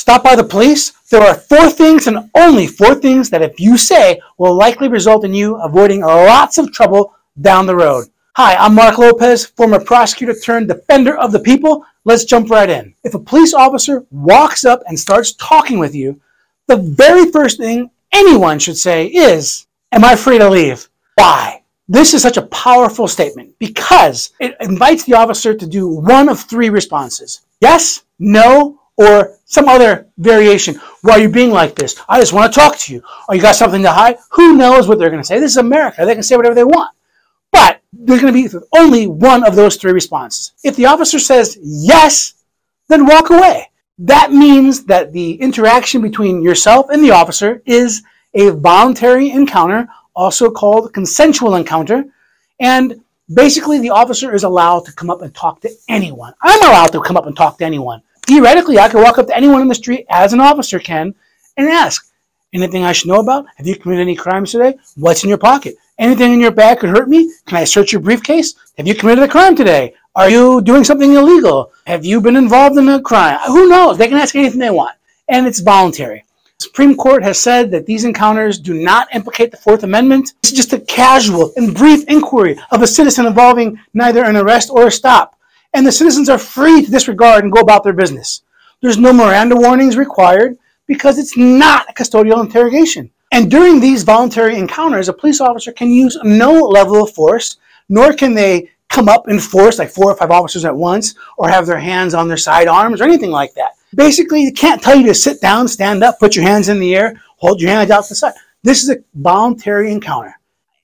Stop by the police? There are 4 things and only 4 things that if you say will likely result in you avoiding lots of trouble down the road. Hi, I'm Marc Lopez, former prosecutor turned defender of the people. Let's jump right in. If a police officer walks up and starts talking with you, the very first thing anyone should say is, "Am I free to leave?" Why? This is such a powerful statement because it invites the officer to do one of 3 responses. Yes, no, or some other variation. Why are you being like this? I just want to talk to you. Or you got something to hide? Who knows what they're going to say? This is America. They can say whatever they want. But there's going to be only one of those 3 responses. If the officer says yes, then walk away. That means that the interaction between yourself and the officer is a voluntary encounter, also called consensual encounter. And basically the officer is allowed to come up and talk to anyone. I'm allowed to come up and talk to anyone. Theoretically, I could walk up to anyone in the street, as an officer can, and ask, "Anything I should know about? Have you committed any crimes today? What's in your pocket? Anything in your bag could hurt me? Can I search your briefcase? Have you committed a crime today? Are you doing something illegal? Have you been involved in a crime?" Who knows? They can ask anything they want, and it's voluntary. The Supreme Court has said that these encounters do not implicate the 4th Amendment. It's just a casual and brief inquiry of a citizen involving neither an arrest or a stop. And the citizens are free to disregard and go about their business. There's no Miranda warnings required because it's not a custodial interrogation. And during these voluntary encounters, a police officer can use no level of force, nor can they come up in force like 4 or 5 officers at once or have their hands on their sidearms or anything like that. Basically, they can't tell you to sit down, stand up, put your hands in the air, hold your hands out to the side. This is a voluntary encounter.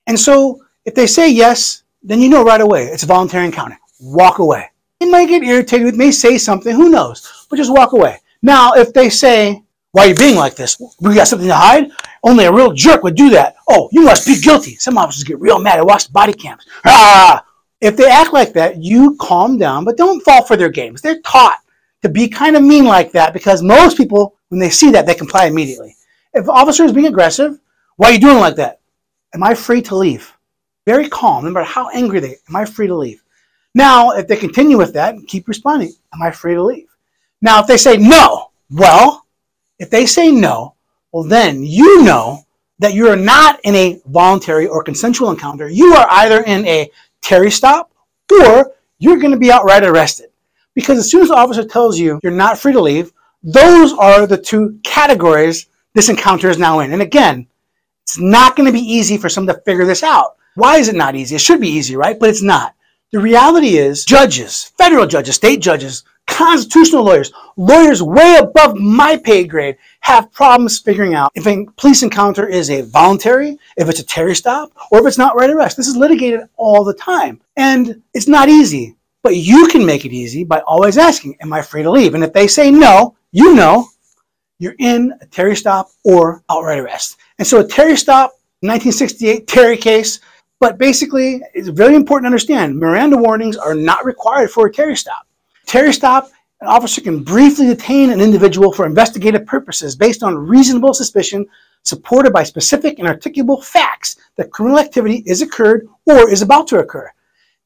And so if they say yes, then you know right away it's a voluntary encounter. Walk away. They might get irritated, they may say something, who knows, but just walk away. Now, if they say, "Why are you being like this? We got something to hide? Only a real jerk would do that. Oh, you must be guilty." Some officers get real mad. I watch body cams. Ah! If they act like that, you calm down, but don't fall for their games. They're taught to be kind of mean like that because most people, when they see that, they comply immediately. If the officer is being aggressive, "Why are you doing like that?" "Am I free to leave?" Very calm, no matter how angry they are. "Am I free to leave?" Now, if they continue with that, keep responding. "Am I free to leave?" Now, if they say no, if they say no, then you know that you are not in a voluntary or consensual encounter. You are either in a Terry stop or you're going to be outright arrested. Because as soon as the officer tells you you're not free to leave, those are the 2 categories this encounter is now in. And again, it's not going to be easy for someone to figure this out. Why is it not easy? It should be easy, right? But it's not. The reality is judges, federal judges, state judges, constitutional lawyers, lawyers way above my pay grade have problems figuring out if a police encounter is a voluntary, if it's a Terry stop, or if it's not right arrest. This is litigated all the time. And it's not easy, but you can make it easy by always asking, "Am I free to leave?" And if they say no, you know you're in a Terry stop or outright arrest. And so a Terry stop, 1968 Terry case, but basically, it's very important to understand, Miranda warnings are not required for a Terry stop. Terry stop, an officer can briefly detain an individual for investigative purposes based on reasonable suspicion supported by specific and articulable facts that criminal activity is occurred or is about to occur.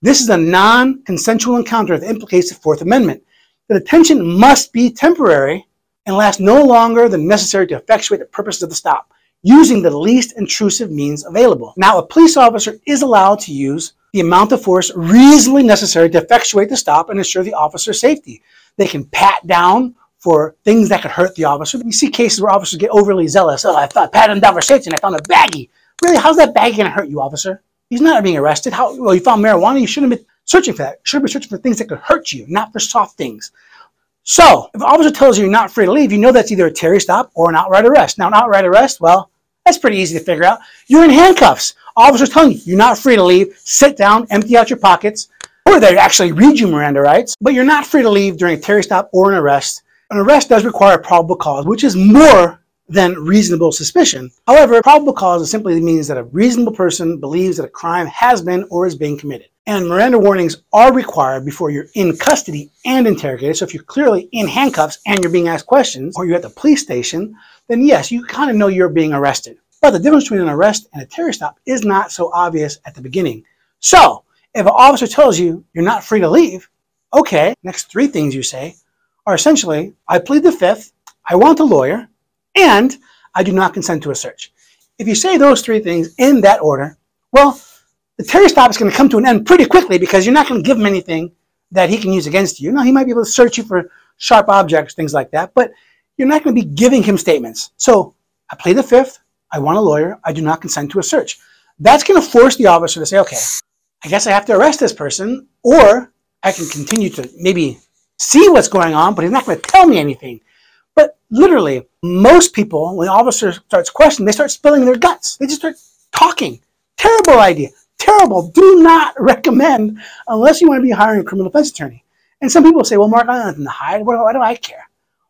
This is a non-consensual encounter that implicates the 4th Amendment. The detention must be temporary and last no longer than necessary to effectuate the purposes of the stop, using the least intrusive means available. Now, a police officer is allowed to use the amount of force reasonably necessary to effectuate the stop and ensure the officer's safety. They can pat down for things that could hurt the officer. You see cases where officers get overly zealous. "Oh, I pat him down for safety and I found a baggie." Really, how's that baggie going to hurt you, officer? He's not being arrested. Well, you found marijuana. You shouldn't have been searching for that. You should have been searching for things that could hurt you, not for soft things. So, if an officer tells you you're not free to leave, you know that's either a Terry stop or an outright arrest. Now, an outright arrest, well, that's pretty easy to figure out. You're in handcuffs. Officer's telling you you're not free to leave. Sit down, empty out your pockets, or they actually read you Miranda rights. But you're not free to leave during a Terry stop or an arrest. An arrest does require a probable cause, which is more than reasonable suspicion. However, probable cause simply means that a reasonable person believes that a crime has been or is being committed. And Miranda warnings are required before you're in custody and interrogated. So if you're clearly in handcuffs and you're being asked questions, or you're at the police station, then yes, you kind of know you're being arrested. But the difference between an arrest and a Terry stop is not so obvious at the beginning. So if an officer tells you you're not free to leave, okay, next 3 things you say are essentially, "I plead the 5th, I want a lawyer, and I do not consent to a search. If you say those three things in that order, well, the Terry stop is going to come to an end pretty quickly because you're not going to give him anything that he can use against you. Now, he might be able to search you for sharp objects, things like that, but you're not going to be giving him statements. So I plead the fifth. I want a lawyer. I do not consent to a search. That's going to force the officer to say, okay, I guess I have to arrest this person, or I can continue to maybe see what's going on, but he's not going to tell me anything. But literally, most people, when the officer starts questioning, they start spilling their guts. They just start talking. Terrible idea. Terrible. Do not recommend unless you want to be hiring a criminal defense attorney. And some people say, well, Mark, I don't have nothing to hide. Why do I care?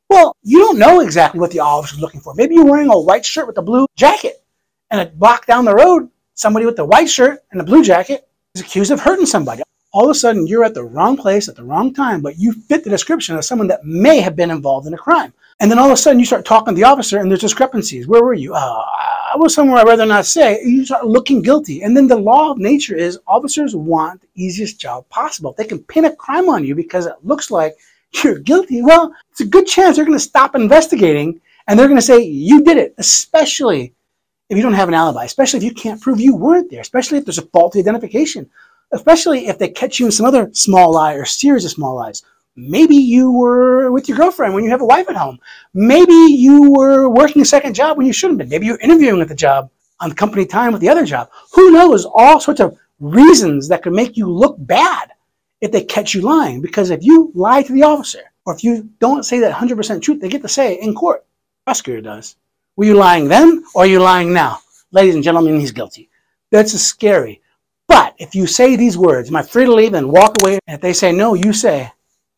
Well, you don't know exactly what the officer's looking for. Maybe you're wearing a white shirt with a blue jacket, and a block down the road, somebody with the white shirt and the blue jacket is accused of hurting somebody. All of a sudden, you're at the wrong place at the wrong time, but you fit the description of someone that may have been involved in a crime. And then all of a sudden, you start talking to the officer, and there's discrepancies. Where were you? I was somewhere I'd rather not say. You start looking guilty. And then the law of nature is officers want the easiest job possible. If they can pin a crime on you because it looks like you're guilty, well, it's a good chance they're going to stop investigating, and they're going to say you did it, especially if you don't have an alibi, especially if you can't prove you weren't there, especially if there's a faulty identification, especially if they catch you in some other small lie or series of small lies. Maybe you were with your girlfriend when you have a wife at home. Maybe you were working a second job when you shouldn't have been. Maybe you're interviewing at the job on company time with the other job. Who knows? All sorts of reasons that could make you look bad if they catch you lying. Because if you lie to the officer, or if you don't say that 100% truth, they get to say it in court. The prosecutor does. Were you lying then, or are you lying now? Ladies and gentlemen, he's guilty. That's scary. But if you say these words, am I free to leave, and walk away, and if they say no, you say, I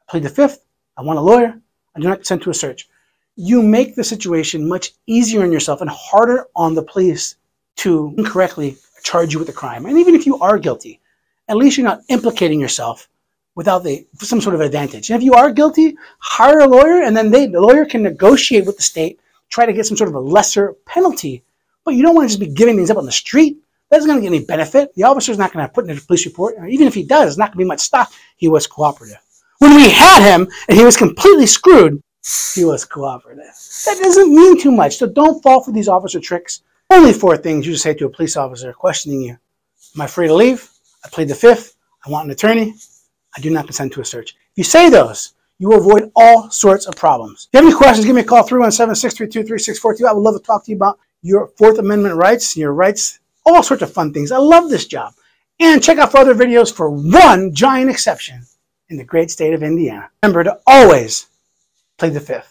plead the fifth, I want a lawyer, I do not consent to a search. You make the situation much easier on yourself and harder on the police to incorrectly charge you with a crime. And even if you are guilty, at least you're not implicating yourself without some sort of advantage. And if you are guilty, hire a lawyer, and then the lawyer can negotiate with the state, try to get some sort of a lesser penalty. But you don't want to just be giving things up on the street. That's not going to get any benefit. The officer's not going to put in a police report. Even if he does, it's not going to be much stock. He was cooperative. When we had him and he was completely screwed, he was cooperative. That doesn't mean too much. So don't fall for these officer tricks. Only 4 things you just say to a police officer questioning you. Am I free to leave? I plead the fifth. I want an attorney. I do not consent to a search. If you say those, you will avoid all sorts of problems. If you have any questions, give me a call, 317-632-3642. I would love to talk to you about your Fourth Amendment rights, your rights, all sorts of fun things. I love this job. And check out for other videos for one giant exception in the great state of Indiana. Remember to always plead the fifth.